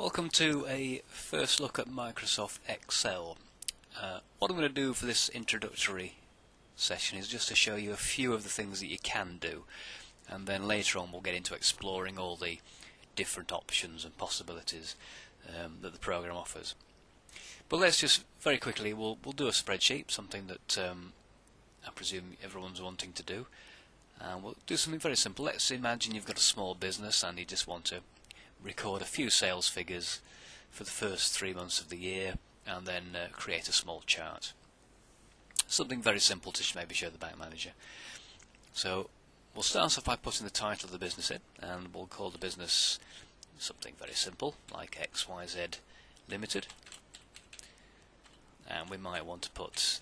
Welcome to a first look at Microsoft Excel. What I'm going to do for this introductory session is just to show you a few of the things that you can do, and then later on we'll get into exploring all the different options and possibilities that the program offers. But let's just very quickly, we'll do a spreadsheet, something that I presume everyone's wanting to do. And we'll do something very simple. Let's imagine you've got a small business and you just want to record a few sales figures for the first 3 months of the year and then create a small chart. Something very simple to maybe show the bank manager. So we'll start off by putting the title of the business in, and we'll call the business something very simple like XYZ Limited. And we might want to put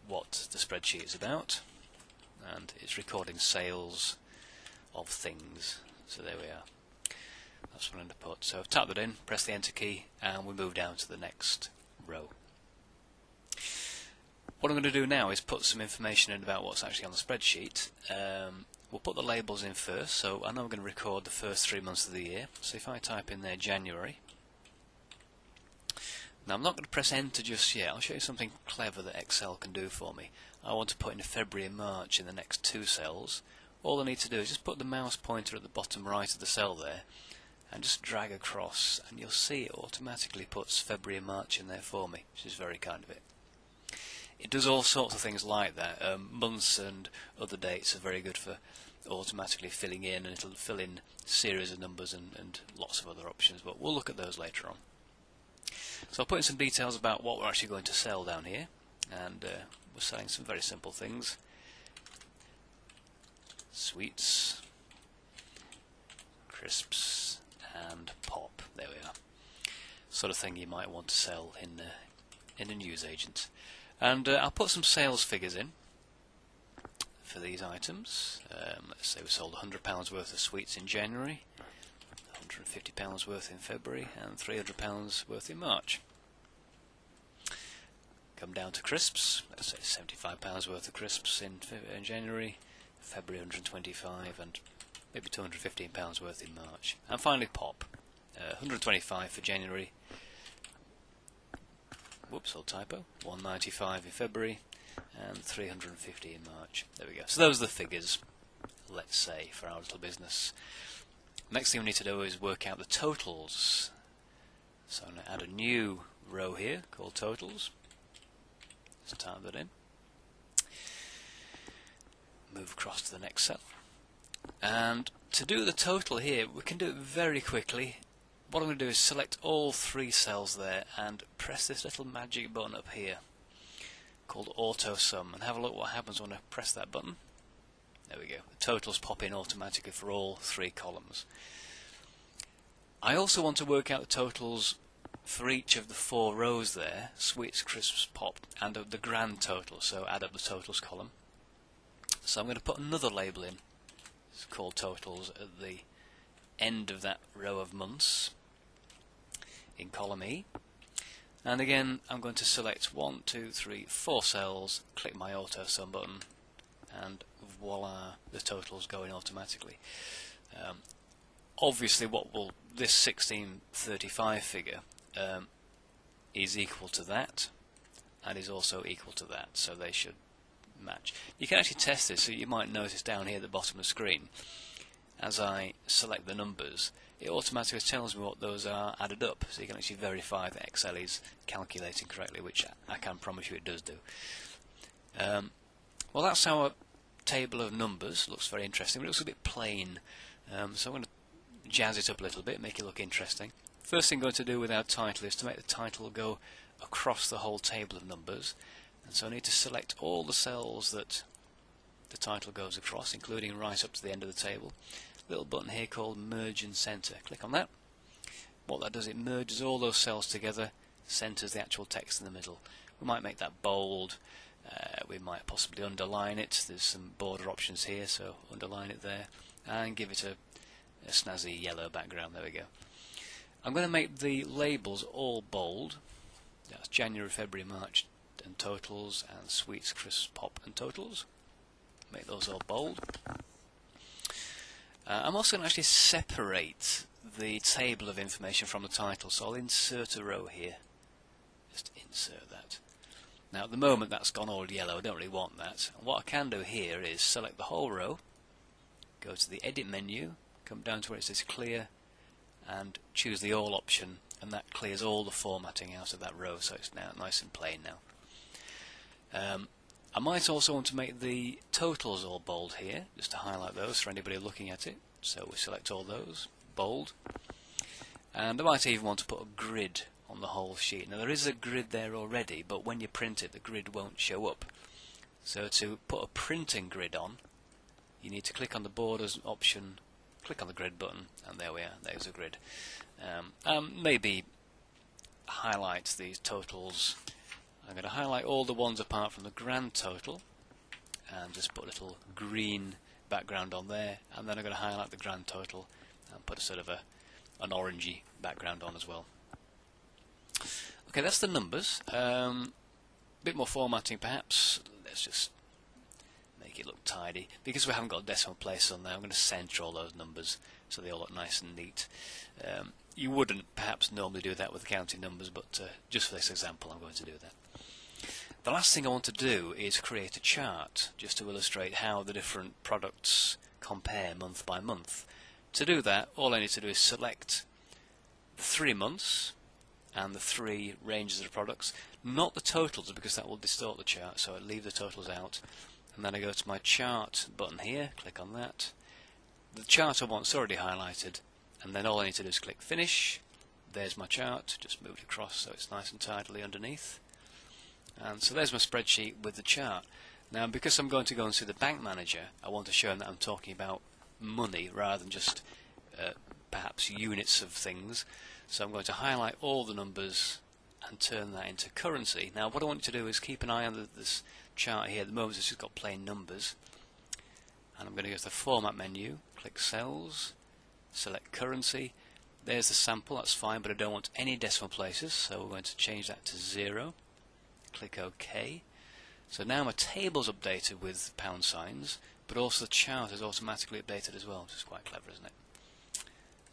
what the spreadsheet is about, and it's recording sales of things. So there we are. That's what I'm going to put. So I've typed that in, press the enter key, and we move down to the next row. What I'm going to do now is put some information in about what's actually on the spreadsheet. We'll put the labels in first. So I know I'm going to record the first 3 months of the year. So if I type in there January. Now I'm not going to press enter just yet. I'll show you something clever that Excel can do for me. I want to put in February and March in the next 2 cells. All I need to do is just put the mouse pointer at the bottom right of the cell there and just drag across, and you'll see it automatically puts February and March in there for me, which is very kind of it. It does all sorts of things like that. Months and other dates are very good for automatically filling in, and it'll fill in series of numbers and lots of other options, but we'll look at those later on. So I'll put in some details about what we're actually going to sell down here, and we're selling some very simple things. Sweets, crisps, and pop. There we are. Sort of thing you might want to sell in a newsagent. And I'll put some sales figures in for these items. Let's say we sold £100 worth of sweets in January, £150 worth in February, and £300 worth in March. Come down to crisps. Let's say £75 worth of crisps in January, February 125, and maybe £215 worth in March. And finally pop, 125 for January, whoops, old typo, 195 in February, and 350 in March. There we go. So those are the figures, let's say, for our little business. Next thing we need to do is work out the totals. So I'm going to add a new row here called totals. Let's type that in. Move across to the next cell. And to do the total here, we can do it very quickly. What I'm going to do is select all 3 cells there and press this little magic button up here called Auto Sum, and have a look what happens when I press that button. There we go. The totals pop in automatically for all 3 columns. I also want to work out the totals for each of the 4 rows there, sweets, crisps, pop, and the grand total, so add up the totals column. So I'm going to put another label in. It's called totals at the end of that row of months in column E. And again, I'm going to select 1, 2, 3, 4 cells, click my auto sum button, and voila, the totals go in automatically. Obviously, this 1635 figure is equal to that, and is also equal to that, so they should match. You can actually test this, so you might notice down here at the bottom of the screen, as I select the numbers, it automatically tells me what those are added up, so you can actually verify that Excel is calculating correctly, which I can promise you it does do. Well, that's our table of numbers. Looks very interesting, but it looks a bit plain, so I'm going to jazz it up a little bit, make it look interesting. First thing I'm going to do with our title is to make the title go across the whole table of numbers. And so I need to select all the cells that the title goes across, including right up to the end of the table. Little button here called Merge and Center. Click on that. What that does, it merges all those cells together, centers the actual text in the middle. We might make that bold. We might possibly underline it. There's some border options here, so underline it there, and give it a snazzy yellow background. There we go. I'm going to make the labels all bold. That's January, February, March, and totals, and sweets, crisps, pop, and totals. Make those all bold. I'm also going to actually separate the table of information from the title, so I'll insert a row here. Just insert that. Now at the moment that's gone all yellow, I don't really want that. And what I can do here is select the whole row, go to the edit menu, come down to where it says clear, and choose the all option, and that clears all the formatting out of that row, so it's now nice and plain now. I might also want to make the totals all bold here, just to highlight those for anybody looking at it. So we select all those, bold, and I might even want to put a grid on the whole sheet. Now there is a grid there already, but when you print it the grid won't show up. So to put a printing grid on, you need to click on the borders option, click on the grid button, and there we are, there's a grid. Maybe highlight these totals. I'm going to highlight all the ones apart from the grand total and just put a little green background on there, and then I'm going to highlight the grand total and put a sort of an orangey background on as well. Okay, that's the numbers. Bit more formatting perhaps. Let's just make it look tidy. Because we haven't got decimal places on there, I'm going to center all those numbers so they all look nice and neat. You wouldn't perhaps normally do that with counting numbers, but just for this example I'm going to do that. The last thing I want to do is create a chart just to illustrate how the different products compare month by month. To do that, all I need to do is select the 3 months and the 3 ranges of products, not the totals because that will distort the chart, so I leave the totals out, and then I go to my chart button here, click on that. The chart I want is already highlighted, and then all I need to do is click finish. There's my chart, just move it across so it's nice and tidily underneath. And so there's my spreadsheet with the chart. Now because I'm going to go and see the bank manager, I want to show him that I'm talking about money rather than just perhaps units of things. So I'm going to highlight all the numbers and turn that into currency. Now what I want you to do is keep an eye on this chart here. At the moment it's just got plain numbers. And I'm going to go to the format menu, click cells, select currency. There's the sample, that's fine, but I don't want any decimal places, so we're going to change that to 0. Click OK. So now my table's updated with pound signs, but also the chart is automatically updated as well, which is quite clever, isn't it?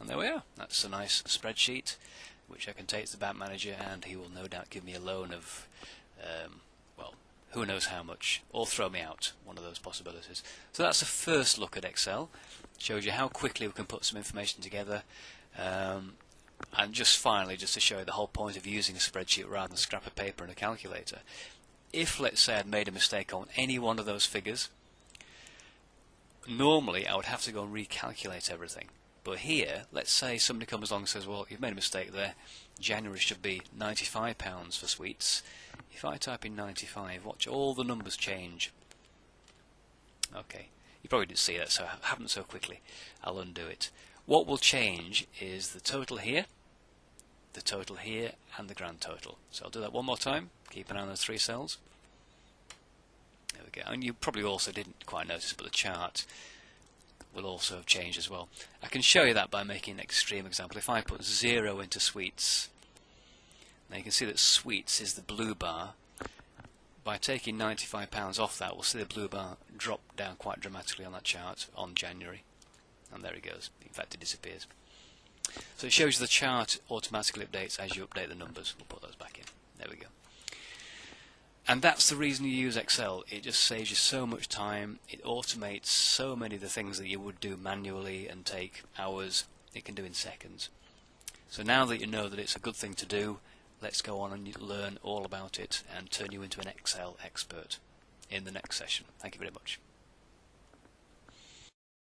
And there we are. That's a nice spreadsheet which I can take to the bank manager, and he will no doubt give me a loan of, well, who knows how much, or throw me out, one of those possibilities. So that's the first look at Excel. Shows you how quickly we can put some information together. And just finally, just to show you the whole point of using a spreadsheet rather than a scrap of paper and a calculator. If, let's say, I'd made a mistake on any one of those figures, normally I would have to go and recalculate everything. But here, let's say somebody comes along and says, well, you've made a mistake there. January should be £95 for sweets. If I type in 95, watch all the numbers change. Okay, you probably didn't see that, so it happened so quickly. I'll undo it. What will change is the total here, and the grand total. So I'll do that one more time. Keep an eye on those 3 cells. There we go. And you probably also didn't quite notice, but the chart will also have changed as well. I can show you that by making an extreme example. If I put 0 into sweets, now you can see that sweets is the blue bar. By taking £95 off that, we'll see the blue bar drop down quite dramatically on that chart on January. And there it goes. In fact, it disappears. So it shows you the chart automatically updates as you update the numbers. We'll put those back in. There we go. And that's the reason you use Excel. It just saves you so much time. It automates so many of the things that you would do manually and take hours. It can do in seconds. So now that you know that it's a good thing to do, let's go on and learn all about it and turn you into an Excel expert in the next session. Thank you very much.